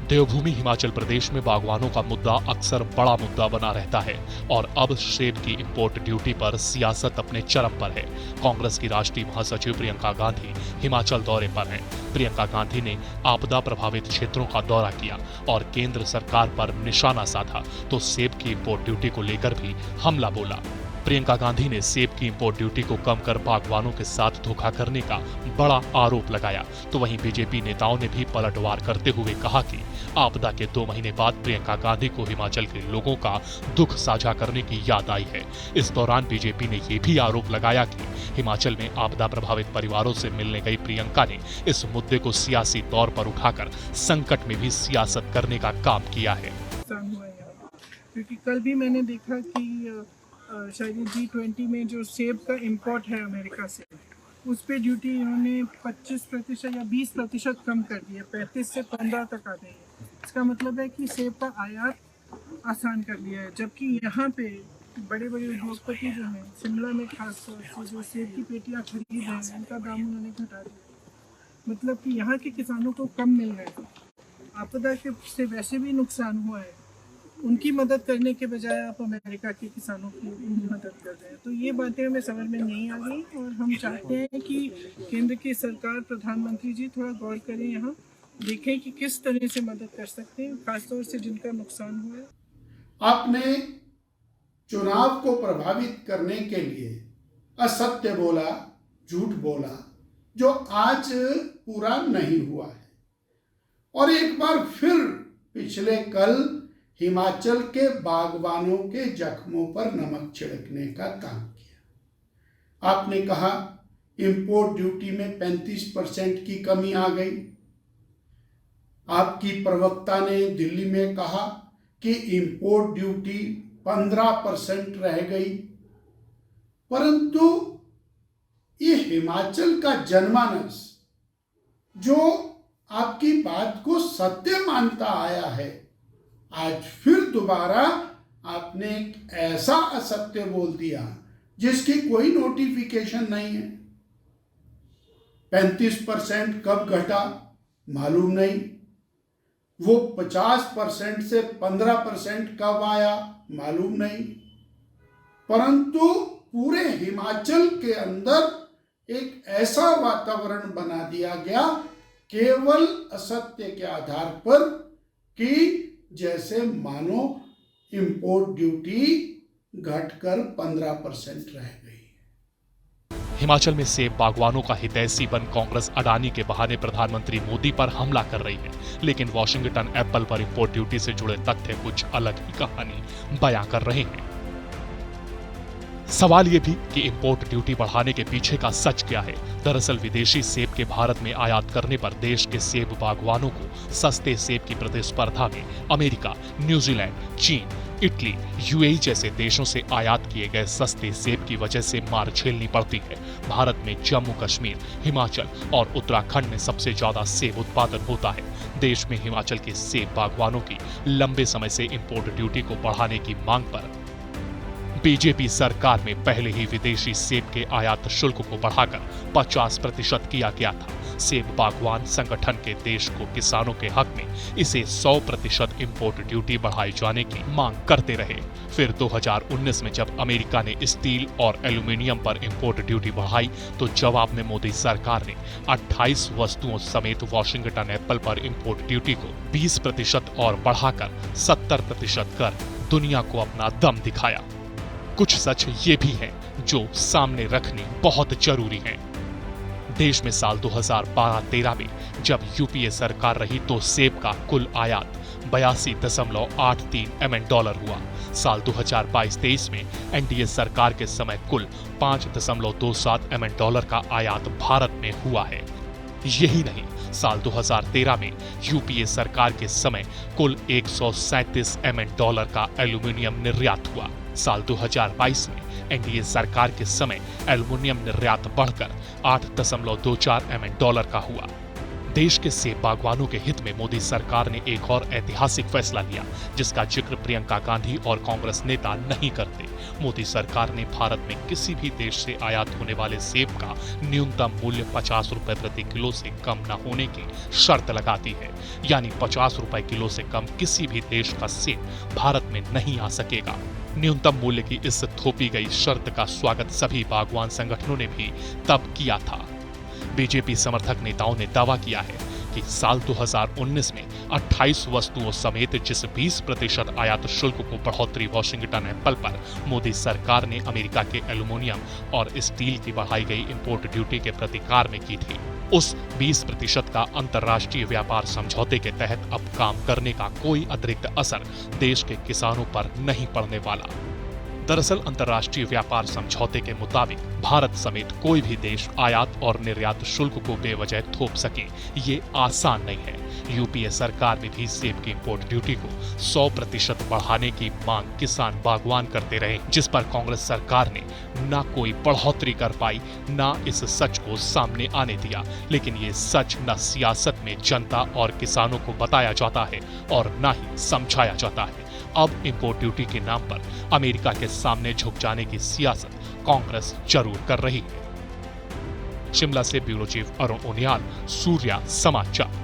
देवभूमि हिमाचल प्रदेश में बागवानों का मुद्दा अक्सर बड़ा मुद्दा बना रहता है और अब सेब की इंपोर्ट ड्यूटी पर सियासत अपने चरम पर है। कांग्रेस की राष्ट्रीय महासचिव प्रियंका गांधी हिमाचल दौरे पर हैं। प्रियंका गांधी ने आपदा प्रभावित क्षेत्रों का दौरा किया और केंद्र सरकार पर निशाना साधा तो सेब की इंपोर्ट ड्यूटी को लेकर भी हमला बोला। प्रियंका गांधी ने सेब की इंपोर्ट ड्यूटी को कम कर बागवानों के साथ धोखा करने का बड़ा आरोप लगाया, तो वहीं बीजेपी नेताओं ने भी पलटवार करते हुए कहा कि आपदा के 2 महीने बाद प्रियंका गांधी को हिमाचल के लोगों का दुख साझा करने की याद आई है। इस दौरान बीजेपी ने यह भी आरोप लगाया कि हिमाचल में आपदा प्रभावित परिवारों से मिलने गई प्रियंका ने इस मुद्दे को सियासी तौर पर उठाकर संकट में भी सियासत करने का काम किया है। क्योंकि कल भी मैंने देखा कि शायद G20 में जो सेब का इंपोर्ट है अमेरिका से, उस पे ड्यूटी इन्होंने 25% या 20% कम कर दी है, 35 से 15 तक आ गई है। इसका मतलब है कि सेब का आयात आसान कर दिया है, जबकि यहाँ पे बड़े बड़े उद्योगपति जो हैं शिमला में खास तौर से जो सेब की पेटियाँ खरीद हैं उनका दाम उन्होंने घटा दिया। मतलब कि यहाँ के किसानों को कम मिल रहा है। आपदा के से वैसे भी नुकसान हुआ है, उनकी मदद करने के बजाय आप अमेरिका के किसानों की मदद कर रहे हैं। तो ये बातें हमें समझ में नहीं आ गई और हम चाहते हैं कि केंद्र की सरकार, प्रधानमंत्री जी थोड़ा गौर करें, यहाँ देखें कि किस तरह से मदद कर सकते हैं, खासतौर से जिनका नुकसान हुआ है। आपने चुनाव को प्रभावित करने के लिए असत्य बोला, झूठ बोला, जो आज पूरा नहीं हुआ है, और एक बार फिर पिछले कल हिमाचल के बागवानों के जख्मों पर नमक छिड़कने का काम किया। आपने कहा इंपोर्ट ड्यूटी में 35% की कमी आ गई। आपकी प्रवक्ता ने दिल्ली में कहा कि इंपोर्ट ड्यूटी 15% रह गई, परंतु ये हिमाचल का जनमानस जो आपकी बात को सत्य मानता आया है, आज फिर दोबारा आपने एक ऐसा असत्य बोल दिया जिसकी कोई नोटिफिकेशन नहीं है। 35% कब घटा मालूम नहीं, वो 50% से 15% कब आया मालूम नहीं, परंतु पूरे हिमाचल के अंदर एक ऐसा वातावरण बना दिया गया केवल असत्य के आधार पर कि जैसे मानो इंपोर्ट ड्यूटी घटकर 15% रह गई। हिमाचल में सेब बागवानों का हितैषी बन कांग्रेस अडानी के बहाने प्रधानमंत्री मोदी पर हमला कर रही है, लेकिन वॉशिंगटन एप्पल पर इंपोर्ट ड्यूटी से जुड़े तथ्य कुछ अलग ही कहानी बयां कर रहे हैं। सवाल ये भी कि इंपोर्ट ड्यूटी बढ़ाने के पीछे का सच क्या है। दरअसल विदेशी सेब के भारत में आयात करने पर देश के सेब बागवानों को सस्ते सेब की प्रतिस्पर्धा में अमेरिका, न्यूजीलैंड, चीन, इटली, यूएई जैसे देशों से आयात किए गए सस्ते सेब की वजह से मार झेलनी पड़ती है। भारत में जम्मू कश्मीर, हिमाचल और उत्तराखंड में सबसे ज्यादा सेब उत्पादन होता है। देश में हिमाचल के सेब बागवानों की लंबे समय से इंपोर्ट ड्यूटी को बढ़ाने की मांग पर बीजेपी सरकार में पहले ही विदेशी सेब के आयात शुल्क को बढ़ाकर 50% किया गया था। सेब बागवान संगठन के देश को किसानों के हक में इसे 100% इंपोर्ट ड्यूटी बढ़ाए जाने की मांग करते रहे। फिर 2019 में जब अमेरिका ने स्टील और एल्यूमिनियम पर इंपोर्ट ड्यूटी बढ़ाई तो जवाब में मोदी सरकार ने 28 वस्तुओं समेत वॉशिंगटन एप्पल पर इंपोर्ट ड्यूटी को 20% और बढ़ाकर 70% कर दुनिया को अपना दम दिखाया। कुछ सच ये भी हैं जो सामने रखने बहुत जरूरी हैं। देश में साल 2012-13 में जब यूपीए सरकार रही तो सेब का कुल आयात 82.83 MN डॉलर हुआ। साल 2022-23 में एनडीए सरकार के समय कुल 5.27 MN डॉलर का आयात भारत में हुआ है। यही नहीं, साल 2013 में यूपीए सरकार के समय कुल 137 MN डॉलर का एल्यूमिनियम निर्यात हुआ। साल 2022 में एनडीए सरकार के समय एल्यूमिनियम निर्यात बढ़कर 8.24 MN डॉलर का हुआ। देश के सेब बागवानों के हित में मोदी सरकार ने एक और ऐतिहासिक फैसला लिया, जिसका जिक्र प्रियंका गांधी और कांग्रेस नेता नहीं करते। मोदी सरकार ने भारत में किसी भी देश से आयात होने वाले सेब का न्यूनतम मूल्य 50 रुपए प्रति किलो से कम न होने की शर्त लगाती है, यानी 50 रुपए किलो से कम किसी भी देश का सेब भारत में नहीं आ सकेगा। न्यूनतम मूल्य की इस थोपी गई शर्त का स्वागत सभी बागवान संगठनों ने भी तब किया था। बीजेपी समर्थक नेताओं ने दावा किया है कि साल 2019 में 28 वस्तुओं समेत जिस 20% आयात शुल्क को बढ़ोतरी वॉशिंगटन एप्पल पर मोदी सरकार ने अमेरिका के एल्युमिनियम और स्टील की बढ़ाई गई इंपोर्ट ड्यूटी के प्रतिकार में की थी, उस 20% का अंतर्राष्ट्रीय व्यापार समझौते के तहत अब काम करने का कोई अतिरिक्त असर देश के किसानों पर नहीं पड़ने वाला। दरअसल अंतर्राष्ट्रीय व्यापार समझौते के मुताबिक भारत समेत कोई भी देश आयात और निर्यात शुल्क को बेवजह थोप सके, ये आसान नहीं है। यूपीए सरकार में भी सेब की इंपोर्ट ड्यूटी को 100% बढ़ाने की मांग किसान बागवान करते रहे, जिस पर कांग्रेस सरकार ने न कोई बढ़ोतरी कर पाई, न इस सच को सामने आने दिया। लेकिन ये सच न सियासत में जनता और किसानों को बताया जाता है और न ही समझाया जाता है। अब इंपोर्ट ड्यूटी के नाम पर अमेरिका के सामने झुक जाने की सियासत कांग्रेस जरूर कर रही है। शिमला से ब्यूरो चीफ अरुण उनियाल, सूर्या समाचार।